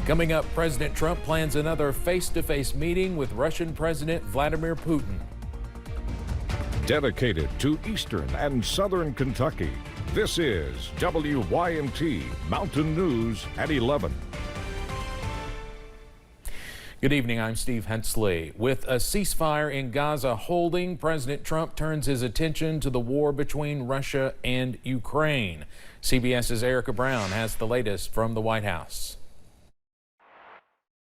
Coming up, President Trump plans another face-to-face meeting with Russian President Vladimir Putin. Dedicated to Eastern and Southern Kentucky, this is WYMT Mountain News at 11. Good evening, I'm Steve Hensley. With a ceasefire in Gaza holding, President Trump turns his attention to the war between Russia and Ukraine. CBS's Erica Brown has the latest from the White House.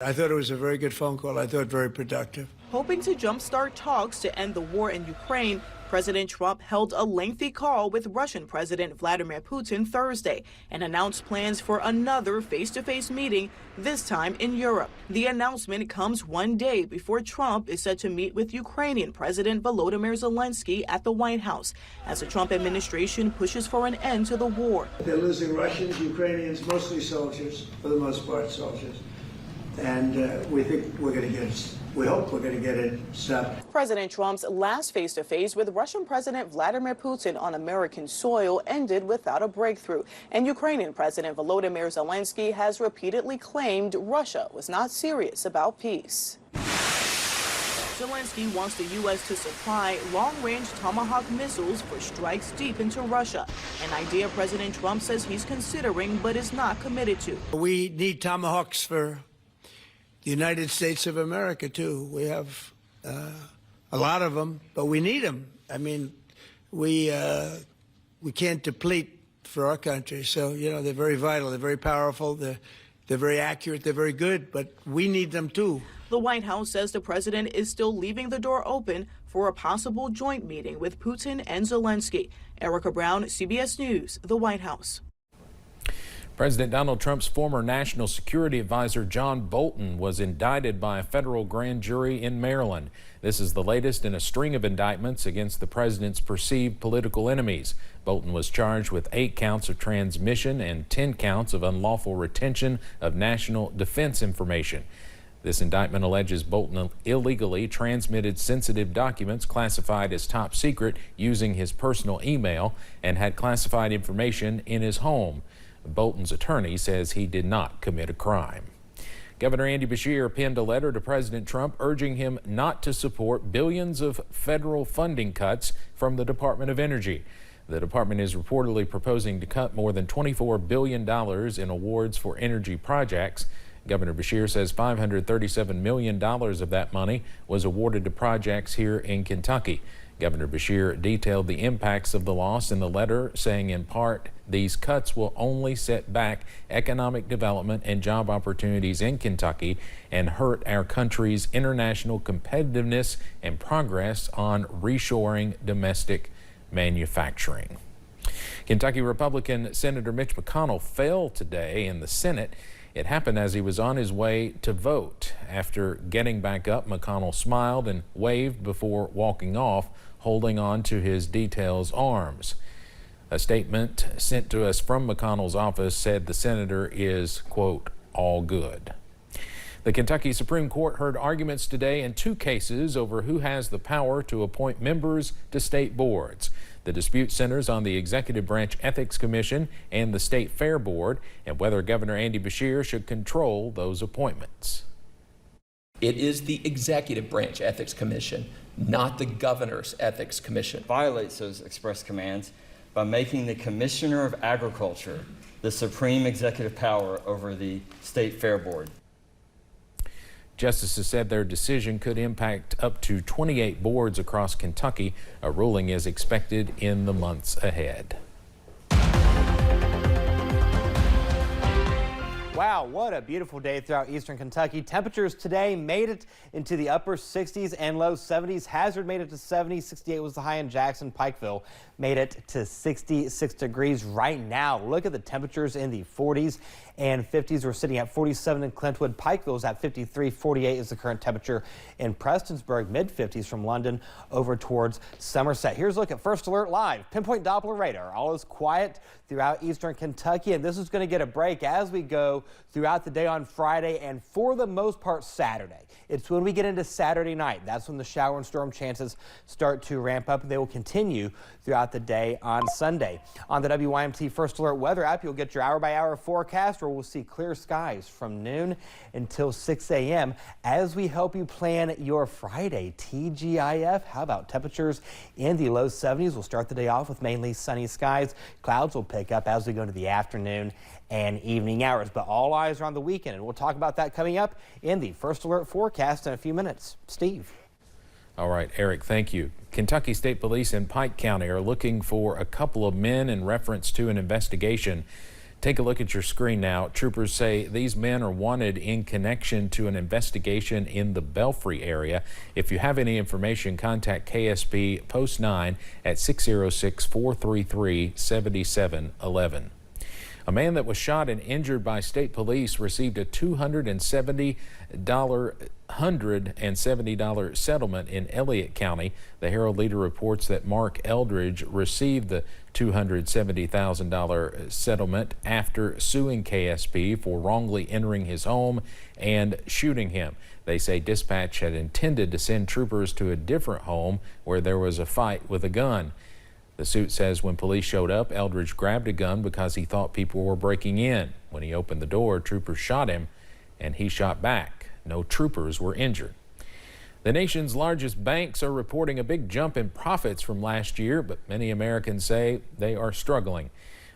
I thought it was a very good phone call. I thought very productive. Hoping to jumpstart talks to end the war in Ukraine, President Trump held a lengthy call with Russian President Vladimir Putin Thursday and announced plans for another face-to-face meeting, this time in Europe. The announcement comes one day before Trump is set to meet with Ukrainian President Volodymyr Zelensky at the White House as the Trump administration pushes for an end to the war. They're losing Russians, Ukrainians, mostly soldiers, for the most part soldiers. And we think we're going to get it. We hope we're going to get it stopped. President Trump's last face-to-face with Russian President Vladimir Putin on American soil ended without a breakthrough. And Ukrainian President Volodymyr Zelensky has repeatedly claimed Russia was not serious about peace. Zelensky wants the U.S. to supply long-range Tomahawk missiles for strikes deep into Russia, an idea President Trump says he's considering but is not committed to. We need Tomahawks for the United States of America, too. We have a lot of them, but we need them. I mean, we can't deplete for our country. So, you know, they're very vital. They're very powerful. They're very accurate. They're very good, but we need them, too. The White House says the president is still leaving the door open for a possible joint meeting with Putin and Zelensky. Erica Brown, CBS News, the White House. President Donald Trump's former national security advisor John Bolton was indicted by a federal grand jury in Maryland. This is the latest in a string of indictments against the president's perceived political enemies. Bolton was charged with 8 counts of transmission and 10 counts of unlawful retention of national defense information. This indictment alleges Bolton illegally transmitted sensitive documents classified as top secret using his personal email and had classified information in his home. Bolton's attorney says he did not commit a crime. Governor Andy Beshear penned a letter to President Trump urging him not to support billions of federal funding cuts from the Department of Energy. The department is reportedly proposing to cut more than $24 billion in awards for energy projects. Governor Beshear says $537 million of that money was awarded to projects here in Kentucky. Governor Beshear detailed the impacts of the loss in the letter, saying in part, these cuts will only set back economic development and job opportunities in Kentucky and hurt our country's international competitiveness and progress on reshoring domestic manufacturing. Kentucky Republican Senator Mitch McConnell fell today in the Senate. It happened as he was on his way to vote. After getting back up, McConnell smiled and waved before walking off, holding on to his detail's arms. A statement sent to us from McConnell's office said the senator is, quote, all good. The Kentucky Supreme Court heard arguments today in 2 cases over who has the power to appoint members to state boards. The dispute centers on the Executive Branch Ethics Commission and the State Fair Board and whether Governor Andy Beshear should control those appointments. It is the Executive Branch Ethics Commission, not the Governor's Ethics Commission. Violates those express commands by making the Commissioner of Agriculture the supreme executive power over the State Fair Board. Justices said their decision could impact up to 28 boards across Kentucky. A ruling is expected in the months ahead. Wow, what a beautiful day throughout eastern Kentucky. Temperatures today made it into the upper 60s and low 70s. Hazard made it to 70. 68 was the high in Jackson. Pikeville made it to 66 degrees right now. Look at the temperatures in the 40s and 50s. We're sitting at 47 in Clintwood. Pikeville's at 53. 48 is the current temperature in Prestonsburg. Mid-50s from London over towards Somerset. Here's a look at First Alert Live. Pinpoint Doppler radar. All is quiet throughout eastern Kentucky, and this is going to get a break as we go throughout the day on Friday and for the most part Saturday. It's when we get into Saturday night. That's when the shower and storm chances start to ramp up. They will continue throughout the day on Sunday. On the WYMT First Alert Weather app, you'll get your hour-by-hour forecast where we'll see clear skies from noon until 6 a.m. as we help you plan your Friday TGIF. How about temperatures in the low 70s? We'll start the day off with mainly sunny skies. Clouds will pick up as we go into the afternoon and evening hours, but all eyes are on the weekend, and we'll talk about that coming up in the First Alert forecast in a few minutes. Steve. All right, Eric, thank you. Kentucky State Police in Pike County are looking for a couple of men in reference to an investigation. Take a look at your screen now. Troopers say these men are wanted in connection to an investigation in the Belfry area. If you have any information, contact KSP Post 9 at 606-433-7711. A man that was shot and injured by state police received a $170 settlement in Elliott County. The Herald Leader reports that Mark Eldridge received the $270,000 settlement after suing KSP for wrongly entering his home and shooting him. They say dispatch had intended to send troopers to a different home where there was a fight with a gun. The suit says when police showed up, Eldridge grabbed a gun because he thought people were breaking in. When he opened the door, troopers shot him and he shot back. No troopers were injured. The nation's largest banks are reporting a big jump in profits from last year, but many Americans say they are struggling.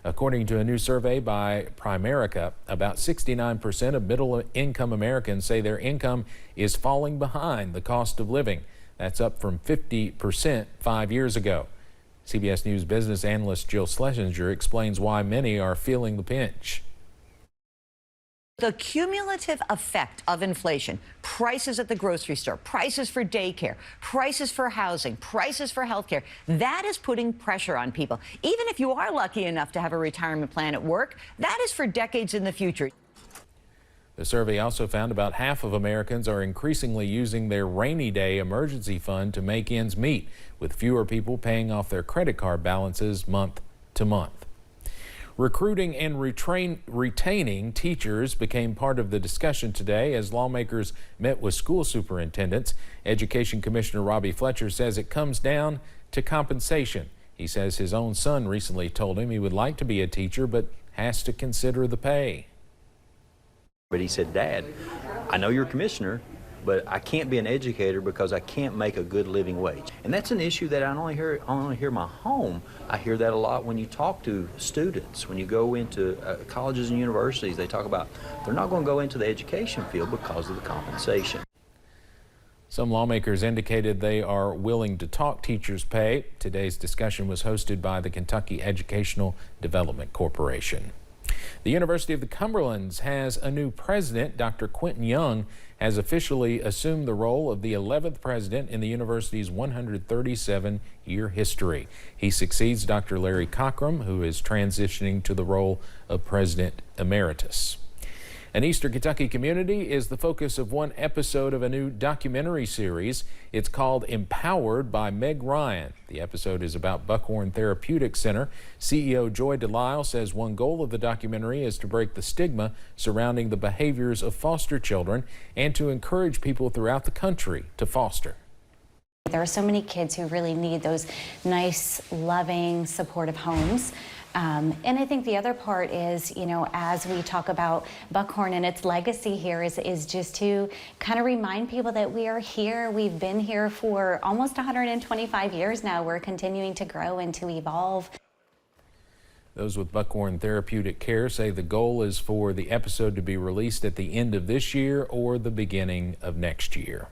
According to a new survey by Primerica, about 69% of middle-income Americans say their income is falling behind the cost of living. That's up from 50% 5 years ago. CBS News business analyst Jill Schlesinger explains why many are feeling the pinch. The cumulative effect of inflation, prices at the grocery store, prices for daycare, prices for housing, prices for healthcare, that is putting pressure on people. Even if you are lucky enough to have a retirement plan at work, that is for decades in the future. The survey also found about half of Americans are increasingly using their rainy day emergency fund to make ends meet, with fewer people paying off their credit card balances month to month. Recruiting and retaining teachers became part of the discussion today as lawmakers met with school superintendents. Education Commissioner Robbie Fletcher says it comes down to compensation. He says his own son recently told him he would like to be a teacher but has to consider the pay. But he said, Dad, I know you're a commissioner, but I can't be an educator because I can't make a good living wage. And that's an issue that I only hear in my home. I hear that a lot when you talk to students. When you go into colleges and universities, they talk about they're not going to go into the education field because of the compensation. Some lawmakers indicated they are willing to talk teachers' pay. Today's discussion was hosted by the Kentucky Educational Development Corporation. The University of the Cumberlands has a new president. Dr. Quentin Young has officially assumed the role of the 11th president in the university's 137-year history. He succeeds Dr. Larry Cockrum, who is transitioning to the role of president emeritus. An Eastern Kentucky community is the focus of one episode of a new documentary series. It's called Empowered by Meg Ryan. The episode is about Buckhorn Therapeutic Center. CEO Joy Delisle says one goal of the documentary is to break the stigma surrounding the behaviors of foster children and to encourage people throughout the country to foster. There are so many kids who really need those nice, loving, supportive homes. And I think the other part is, you know, as we talk about Buckhorn and its legacy here is just to kind of remind people that we are here. We've been here for almost 125 years now. We're continuing to grow and to evolve. Those with Buckhorn Therapeutic Care say the goal is for the episode to be released at the end of this year or the beginning of next year.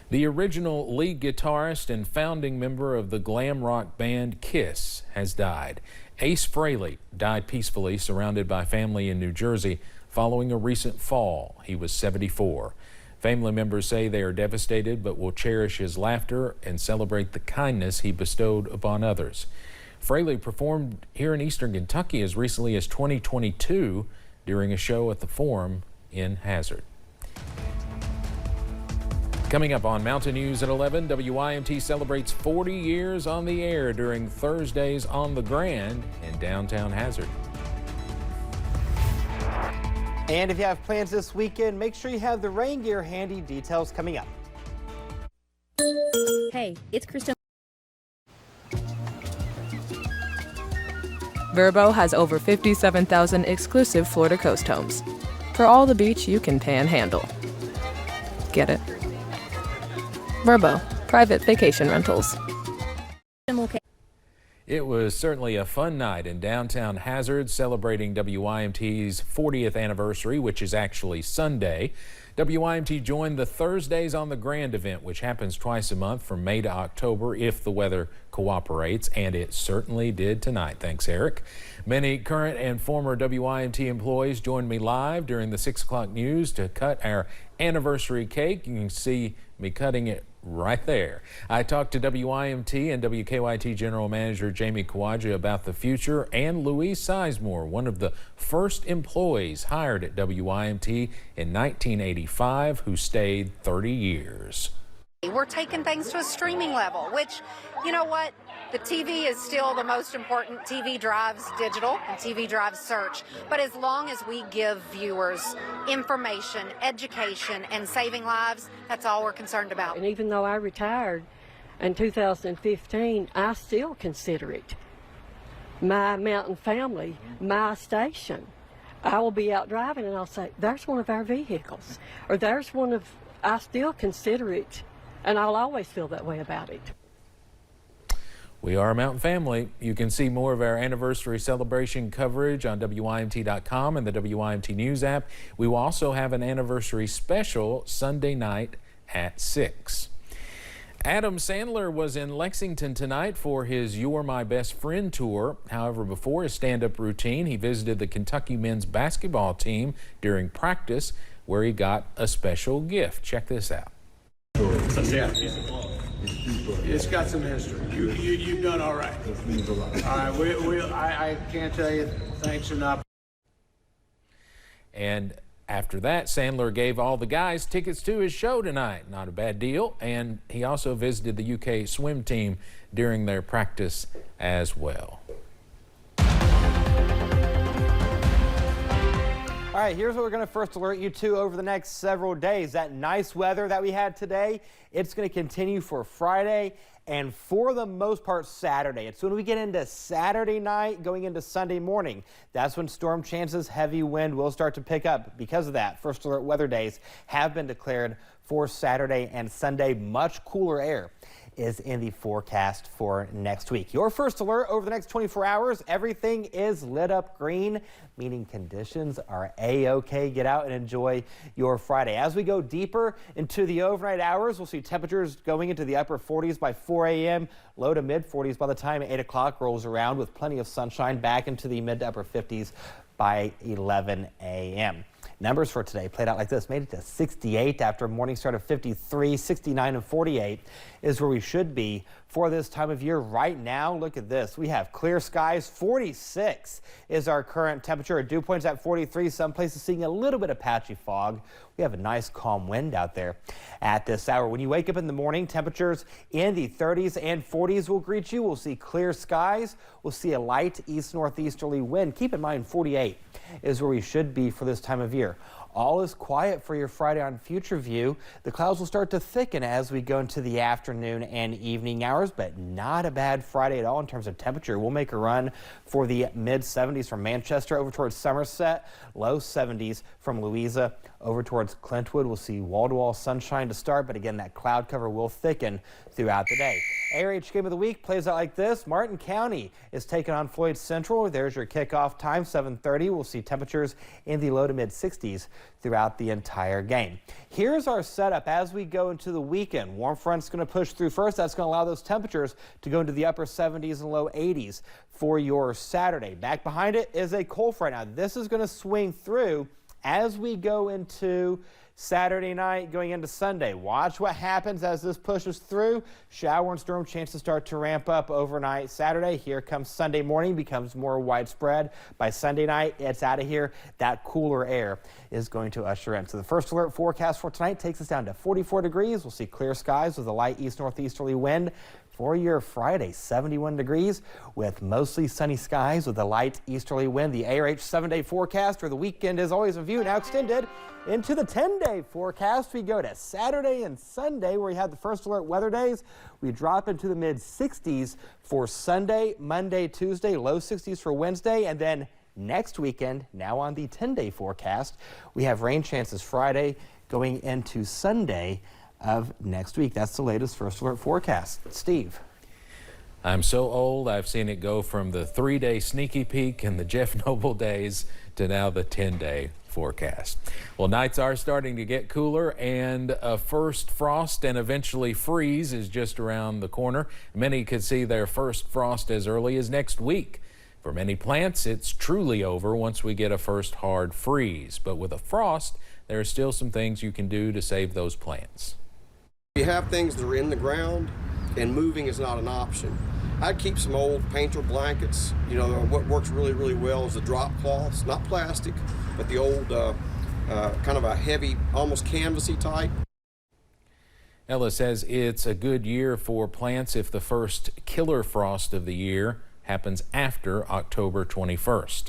The original lead guitarist and founding member of the glam rock band Kiss has died. Ace Frehley died peacefully, surrounded by family in New Jersey following a recent fall. He was 74. Family members say they are devastated but will cherish his laughter and celebrate the kindness he bestowed upon others. Frehley performed here in Eastern Kentucky as recently as 2022 during a show at the Forum in Hazard. Coming up on Mountain News at 11, WYMT celebrates 40 years on the air during Thursdays on the Grand in downtown Hazard. And if you have plans this weekend, make sure you have the rain gear handy. Details coming up. Hey, it's Kristen. Verbo has over 57,000 exclusive Florida coast homes. For all the beach you can panhandle. Get it? Verbo, private vacation rentals. It was certainly a fun night in downtown Hazard celebrating WYMT's 40th anniversary, which is actually Sunday. WYMT joined the Thursdays on the Grand event, which happens twice a month from May to October if the weather cooperates, and it certainly did tonight. Thanks, Eric. Many current and former WYMT employees joined me live during the 6 o'clock news to cut our anniversary cake. You can see me cutting it right there. I talked to WYMT and WKYT General Manager Jamie Kawaja about the future, and Louise Sizemore, one of the first employees hired at WYMT in 1985, who stayed 30 years. We're taking things to a streaming level, which, you know what? The TV is still the most important. TV drives digital and TV drives search. But as long as we give viewers information, education, and saving lives, that's all we're concerned about. And even though I retired in 2015, I still consider it my mountain family, my station. I will be out driving and I'll say, there's one of our vehicles, or there's one of, I still consider it, and I'll always feel that way about it. We are a mountain family. You can see more of our anniversary celebration coverage on WYMT.com and the WYMT News app. We will also have an anniversary special Sunday night at 6. Adam Sandler was in Lexington tonight for his You're My Best Friend tour. However, before his stand-up routine, he visited the Kentucky men's basketball team during practice, where he got a special gift. Check this out. Yeah. It's got some history. You've done all right. All right, I can't tell you thanks enough. And after that, Sandler gave all the guys tickets to his show tonight. Not a bad deal. And he also visited the UK swim team during their practice as well. All right, here's what we're going to first alert you to over the next several days. That nice weather that we had today, it's going to continue for Friday and for the most part Saturday. It's when we get into Saturday night going into Sunday morning. That's when storm chances, heavy wind will start to pick up. Because of that, first alert weather days have been declared for Saturday and Sunday. Much cooler air is in the forecast for next week. Your first alert over the next 24 hours, everything is lit up green, meaning conditions are A-OK. Get out and enjoy your Friday. As we go deeper into the overnight hours, we'll see temperatures going into the upper 40s by 4 a.m., low to mid 40s by the time 8 o'clock rolls around, with plenty of sunshine back into the mid to upper 50s by 11 a.m. Numbers for today played out like this. Made it to 68 after a morning start of 53, 69 and 48 is where we should be for this time of year. Right now, look at this. We have clear skies. 46 is our current temperature. Dew points at 43. Some places seeing a little bit of patchy fog. We have a nice calm wind out there at this hour. When you wake up in the morning, temperatures in the 30s and 40s will greet you. We'll see clear skies. We'll see a light east-northeasterly wind. Keep in mind, 48 is where we should be for this time of year. All is quiet for your Friday on Future View. The clouds will start to thicken as we go into the afternoon and evening hours, but not a bad Friday at all in terms of temperature. We'll make a run for the mid-70s from Manchester over towards Somerset, low 70s from Louisa over towards Clintwood. We'll see wall-to-wall sunshine to start, but again, that cloud cover will thicken throughout the day. ARH Game of the Week plays out like this. Martin County is taking on Floyd Central. There's your kickoff time, 7:30. We'll see temperatures in the low to mid 60s throughout the entire game. Here's our setup as we go into the weekend. Warm front's going to push through first. That's going to allow those temperatures to go into the upper 70s and low 80s for your Saturday. Back behind it is a cold front. Now, this is going to swing through As we go into Saturday night, going into Sunday, watch what happens as this pushes through. Shower and storm chances start to ramp up overnight Saturday. Here comes Sunday morning, becomes more widespread. By Sunday night, it's out of here. That cooler air is going to usher in. So the first alert forecast for tonight takes us down to 44 degrees. We'll see clear skies with a light east-northeasterly wind. For your Friday, 71 degrees with mostly sunny skies with a light easterly wind. The ARH 7-day forecast for the weekend is always a view now extended into the 10-day forecast. We go to Saturday and Sunday where we have the first alert weather days. We drop into the mid-60s for Sunday, Monday, Tuesday, low 60s for Wednesday, and then next weekend, now on the 10-day forecast, we have rain chances Friday going into Sunday of next week. That's the latest first alert forecast. Steve. I'm so old, I've seen it go from the 3-day sneaky peek and the Jeff Noble days to now the 10-day forecast. Well, nights are starting to get cooler, and a first frost and eventually freeze is just around the corner. Many could see their first frost as early as next week. For many plants, it's truly over once we get a first hard freeze. But with a frost, there are still some things you can do to save those plants. You have things that are in the ground, and moving is not an option. I'd keep some old painter blankets. You know, what works really, really well is the drop cloths, not plastic, but the old kind of a heavy, almost canvasy type. Ella says it's a good year for plants if the first killer frost of the year happens after October 21st.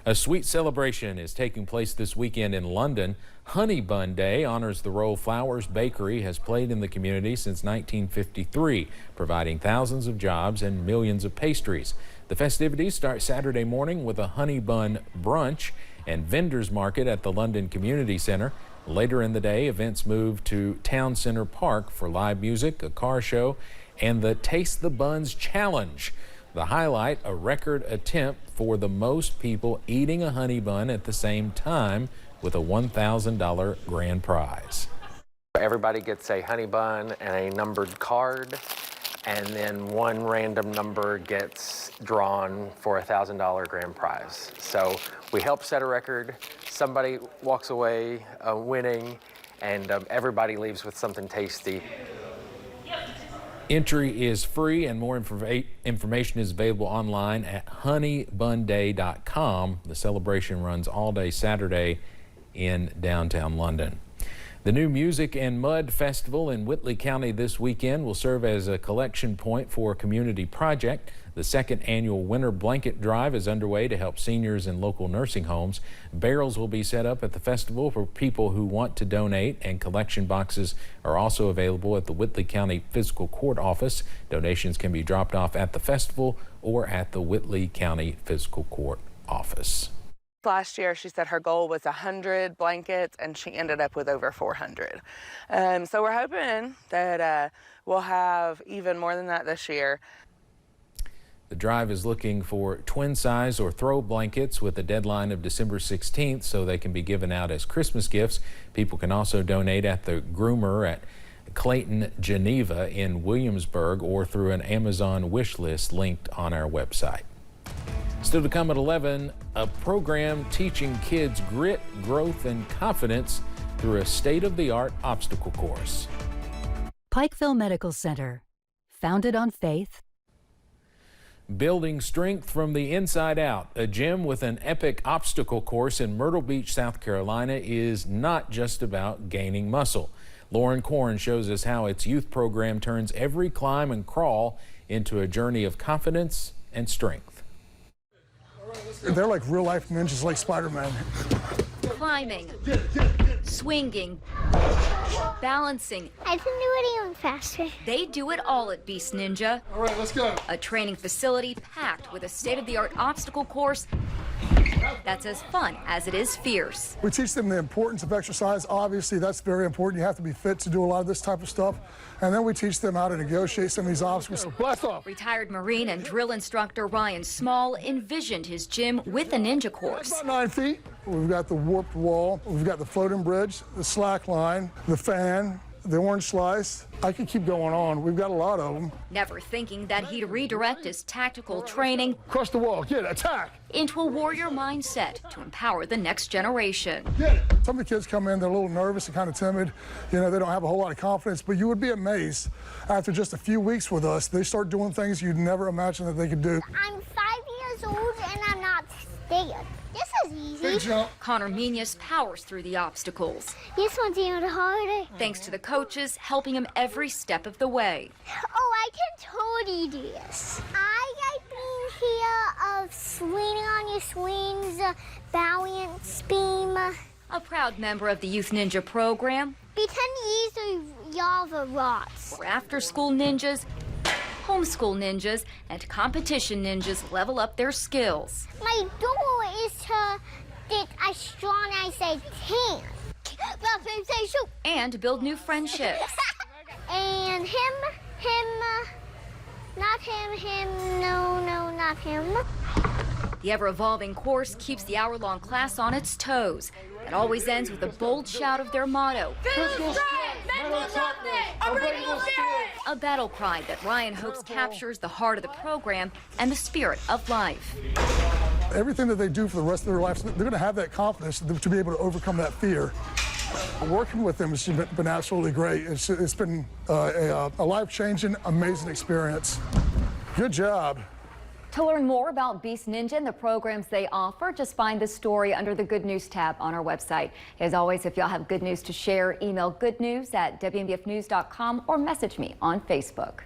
A sweet celebration is taking place this weekend in London. Honey Bun Day honors the role Flowers Bakery has played in the community since 1953, providing thousands of jobs and millions of pastries. The festivities start Saturday morning with a honey bun brunch and vendors market at the London Community Center. Later in the day, events move to Town Center Park for live music, a car show, and the Taste the Buns Challenge. The highlight, a record attempt for the most people eating a honey bun at the same time with a $1,000 grand prize. Everybody gets a honey bun and a numbered card, and then one random number gets drawn for a $1,000 grand prize. So we help set a record, somebody walks away winning, and everybody leaves with something tasty. Entry is free, and more information is available online at honeybunday.com. The celebration runs all day Saturday in downtown London. The new Music and Mud Festival in Whitley County this weekend will serve as a collection point for a community project. The second annual Winter Blanket Drive is underway to help seniors in local nursing homes. Barrels will be set up at the festival for people who want to donate, and collection boxes are also available at the Whitley County Fiscal Court office. Donations can be dropped off at the festival or at the Whitley County Fiscal Court office. Last year, she said her goal was 100 blankets, and she ended up with over 400. So we're hoping that we'll have even more than that this year. The drive is looking for twin size or throw blankets with a deadline of December 16th so they can be given out as Christmas gifts. People can also donate at the groomer at Clayton, Geneva in Williamsburg, or through an Amazon wish list linked on our website. Still to come at 11, a program teaching kids grit, growth, and confidence through a state-of-the-art obstacle course. Pikeville Medical Center, founded on faith. Building strength from the inside out. A gym with an epic obstacle course in Myrtle Beach, South Carolina is not just about gaining muscle. Lauren Korn shows us how its youth program turns every climb and crawl into a journey of confidence and strength. They're like real life ninjas, like Spider-Man. Climbing, swinging, balancing. I've been doing it faster. They do it all at Beast Ninja. All right, let's go. A training facility packed with a state-of-the-art obstacle course that's as fun as it is fierce. We teach them the importance of exercise. Obviously, that's very important. You have to be fit to do a lot of this type of stuff. And then we teach them how to negotiate some of these obstacles. Blast off. Retired Marine and drill instructor Ryan Small envisioned his gym with a ninja course. About 9 feet. We've got the warped wall. We've got the floating bridge, the slack line, the fan, the orange slice. I could keep going on. We've got a lot of them. Never thinking that he'd redirect his tactical training Crush the wall, get it, attack. into a warrior mindset to empower the next generation. Get it. Some of the kids come in, they're a little nervous and kind of timid. You know, they don't have a whole lot of confidence, but you would be amazed after just a few weeks with us, they start doing things you'd never imagine that they could do. I'm 5 years old and I'm not scared. This is easy. Big jump. Connor Menas powers through the obstacles, This one's even harder. thanks to the coaches helping him every step of the way. Oh, I can totally do this. I like being here of swinging on your swings, balance beam. A proud member of the Youth Ninja program, Pretend these are y'all the rots. where after-school ninjas, homeschool ninjas, and competition ninjas level up their skills. My goal is to get as strong as I can. Say shoot. And build new friendships. And not him, no, not him. The ever-evolving course keeps the hour-long class on its toes. It always ends with a bold shout of their motto, a battle cry that Ryan hopes captures the heart of the program and the spirit of life. Everything that they do for the rest of their lives, they're going to have that confidence to be able to overcome that fear. Working with them has been absolutely great. It's been a life-changing, amazing experience. Good job. To learn more about Beast Ninja and the programs they offer, just find this story under the Good News tab on our website. As always, if y'all have good news to share, email goodnews@WMBFnews.com or message me on Facebook.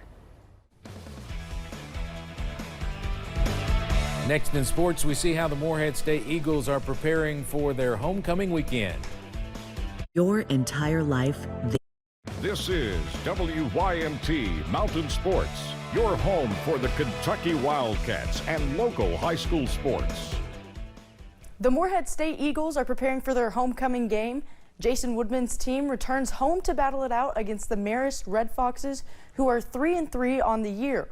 Next in sports, we see how the Morehead State Eagles are preparing for their homecoming weekend. Your entire life. This is WYMT Mountain Sports, your home for the Kentucky Wildcats and local high school sports. The Morehead State Eagles are preparing for their homecoming game. Jason Woodman's team returns home to battle it out against the Marist Red Foxes, who are 3-3 on the year.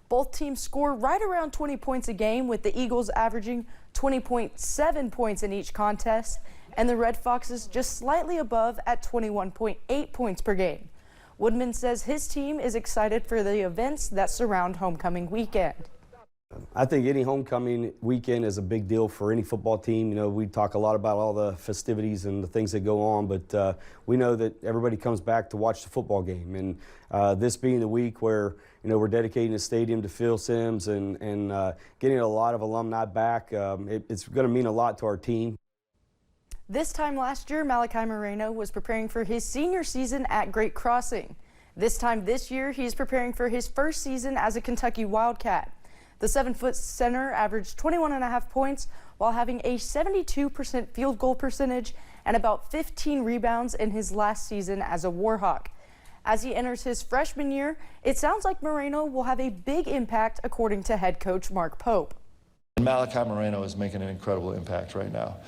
Both teams score right around 20 points a game, with the Eagles averaging 20.7 points in each contest, and the Red Foxes just slightly above at 21.8 points per game. Woodman says his team is excited for the events that surround homecoming weekend. I think any homecoming weekend is a big deal for any football team. You know, we talk a lot about all the festivities and the things that go on, but we know that everybody comes back to watch the football game. And this being the week where, you know, we're dedicating the stadium to Phil Simms and getting a lot of alumni back, it's going to mean a lot to our team. This time last year, Malachi Moreno was preparing for his senior season at Great Crossing. This time this year, he is preparing for his first season as a Kentucky Wildcat. The 7-foot center averaged 21.5 points while having a 72% field goal percentage and about 15 rebounds in his last season as a Warhawk. As he enters his freshman year, it sounds like Moreno will have a big impact, according to head coach Mark Pope. Malachi Moreno is making an incredible impact right now.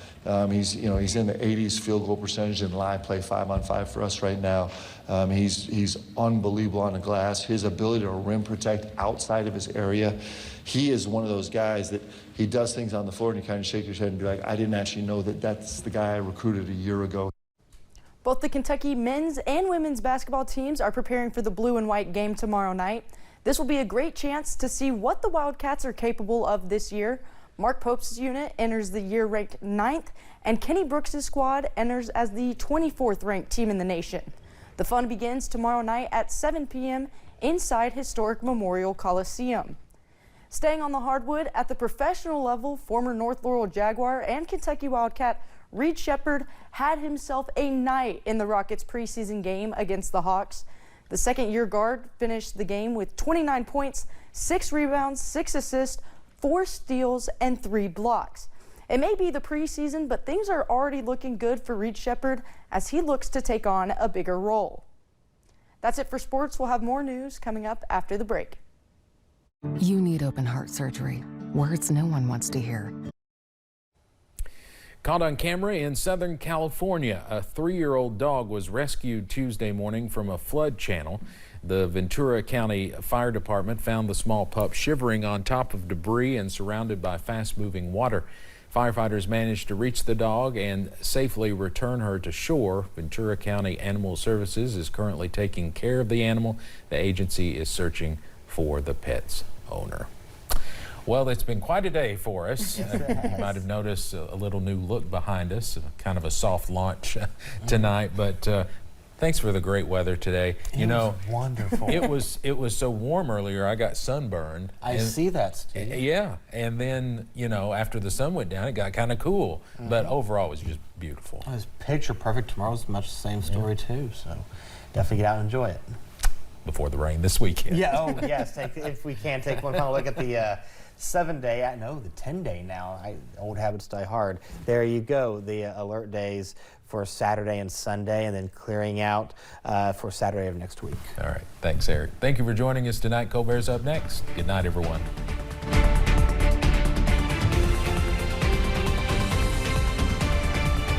He's in the 80s field goal percentage in line play 5-on-5 for us right now. He's unbelievable on the glass. His ability to rim protect outside of his area. He is one of those guys that he does things on the floor and you kind of shake your head and be like, I didn't actually know that that's the guy I recruited a year ago. Both the Kentucky men's and women's basketball teams are preparing for the blue and white game tomorrow night. This will be a great chance to see what the Wildcats are capable of this year. Mark Pope's unit enters the year ranked 9th, and Kenny Brooks' squad enters as the 24th ranked team in the nation. The fun begins tomorrow night at 7 p.m. inside historic Memorial Coliseum. Staying on the hardwood, at the professional level, former North Laurel Jaguar and Kentucky Wildcat Reed Shepherd had himself a night in the Rockets' preseason game against the Hawks. The second-year guard finished the game with 29 points, 6 rebounds, 6 assists, 4 steals, and 3 blocks. It may be the preseason, but things are already looking good for Reed Shepherd as he looks to take on a bigger role. That's it for sports. We'll have more news coming up after the break. You need open heart surgery. Words no one wants to hear. Caught on camera in Southern California, a 3-year-old dog was rescued Tuesday morning from a flood channel. The Ventura County Fire Department found the small pup shivering on top of debris and surrounded by fast-moving water. Firefighters managed to reach the dog and safely return her to shore. Ventura County Animal Services is currently taking care of the animal. The agency is searching for the pet's owner. Well, it's been quite a day for us. You might have noticed a little new look behind us, kind of a soft launch tonight, but thanks for the great weather today. It was wonderful. It was so warm earlier, I got sunburned. I see that, Steve. Yeah, and then, you know, after the sun went down, it got kind of cool, but overall it was just beautiful. It was picture perfect. Tomorrow's much the same story too, so definitely get out and enjoy it. Before the rain this weekend. Yeah, oh yes, if we can take one final look at the 7-day, no, the 10-day now. Old habits die hard. There you go, the alert days for Saturday and Sunday, and then clearing out for Saturday of next week. All right, thanks, Eric. Thank you for joining us tonight. Colbert's up next. Good night, everyone.